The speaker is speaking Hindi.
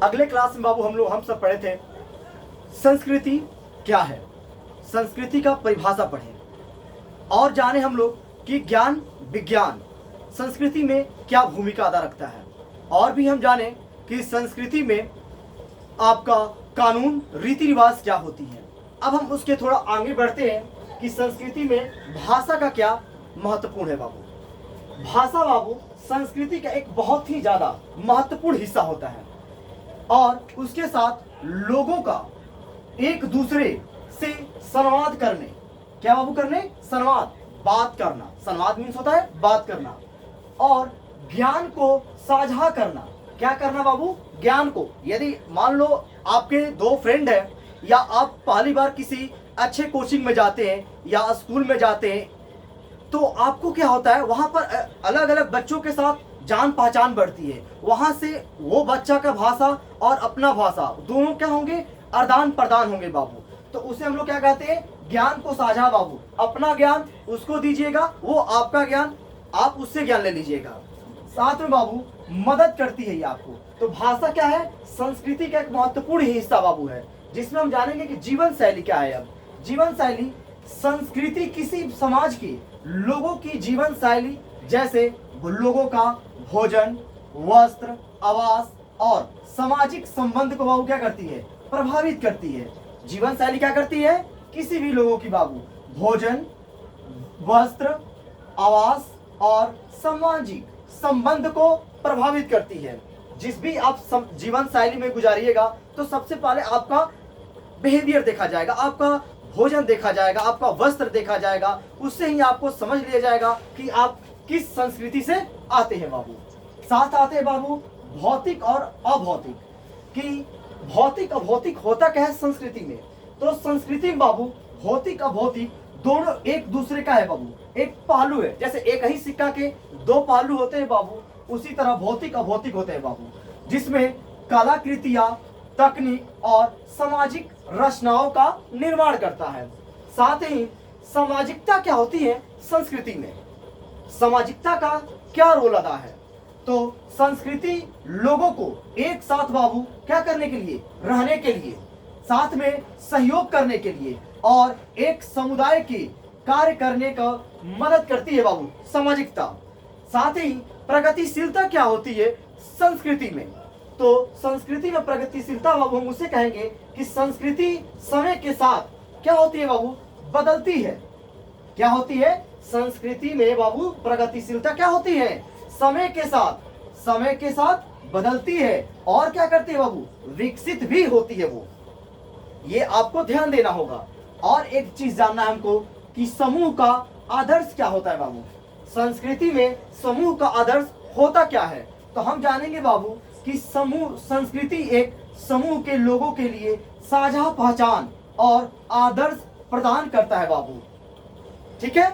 अगले क्लास में बाबू हम सब पढ़े थे संस्कृति क्या है, संस्कृति का परिभाषा पढ़े और जाने हम लोग कि ज्ञान विज्ञान संस्कृति में क्या भूमिका अदा रखता है, और भी हम जाने कि संस्कृति में आपका कानून रीति रिवाज क्या होती है। अब हम उसके थोड़ा आगे बढ़ते हैं कि संस्कृति में भाषा का क्या महत्वपूर्ण है बाबू। भाषा बाबू संस्कृति का एक बहुत ही ज़्यादा महत्वपूर्ण हिस्सा होता है और उसके साथ लोगों का एक दूसरे से संवाद करने, क्या बाबू करने, संवाद, बात करना। संवाद मीन्स होता है बात करना, और ज्ञान को साझा करना। क्या करना बाबू, ज्ञान को। यदि मान लो आपके दो फ्रेंड हैं या आप पहली बार किसी अच्छे कोचिंग में जाते हैं या स्कूल में जाते हैं, तो आपको क्या होता है वहाँ पर अलग अलग बच्चों के साथ जान पहचान बढ़ती है। वहाँ से वो बच्चा का भाषा और अपना भाषा दोनों क्या होंगे, आदान प्रदान होंगे बाबू। तो उसे हम लोग क्या कहते हैं, ज्ञान को साझा बाबू। अपना ज्ञान उसको दीजिएगा, वो आपका ज्ञान आप उससे ज्ञान ले लीजिएगा। साथ में बाबू मदद करती है ये आपको। तो भाषा क्या है, संस्कृति का एक महत्वपूर्ण हिस्सा बाबू है, जिसमें हम जानेंगे कि जीवन शैली क्या है। अब जीवन शैली, संस्कृति किसी समाज के लोगों की जीवन शैली, जैसे लोगों का भोजन, वस्त्र, आवास और सामाजिक संबंध को बाबू क्या करती है, प्रभावित करती है। जीवन शैली क्या करती है, किसी भी लोगों की बाबू भोजन, वस्त्र, आवास और सामाजिक संबंध को प्रभावित करती है। जिस भी आप जीवन शैली में गुजारिएगा तो सबसे पहले आपका बिहेवियर देखा जाएगा, आपका भोजन देखा जाएगा, आपका वस्त्र देखा जाएगा। उससे ही आपको समझ लिया जाएगा कि आप किस संस्कृति से आते हैं बाबू। साथ आते हैं बाबू भौतिक और अभौतिक, कि भौतिक अभौतिक होता क्या है संस्कृति में। तो संस्कृति में बाबू भौतिक अभौतिक दोनों एक दूसरे का है बाबू, एक पहलू है। जैसे एक ही सिक्का के दो पहलू होते हैं बाबू, उसी तरह भौतिक अभौतिक होते हैं बाबू, जिसमें कलाकृतियां, तकनीक और सामाजिक रचनाओं का निर्माण करता है। साथ ही सामाजिकता क्या होती है संस्कृति में, सामाजिकता का क्या रोल अदा है। तो संस्कृति लोगों को एक साथ बाबू क्या करने के लिए, रहने के लिए, साथ में सहयोग करने के लिए और एक समुदाय के कार्य करने का मदद करती है बाबू सामाजिकता। साथ ही प्रगतिशीलता क्या होती है संस्कृति में। तो संस्कृति में प्रगतिशीलता बाबू हम उसे कहेंगे कि संस्कृति समय के साथ क्या होती है बाबू, बदलती है। क्या होती है संस्कृति में बाबू, प्रगतिशीलता क्या होती है, समय के साथ बदलती है और क्या करती है बाबू, विकसित भी होती है वो। ये आपको ध्यान देना होगा। और एक चीज जानना है हमको कि समूह का आदर्श क्या होता है बाबू। संस्कृति में समूह का आदर्श होता क्या है। तो हम जानेंगे बाबू कि समूह, संस्कृति एक समूह के लोगों के लिए साझा पहचान और आदर्श प्रदान करता है बाबू। ठीक है।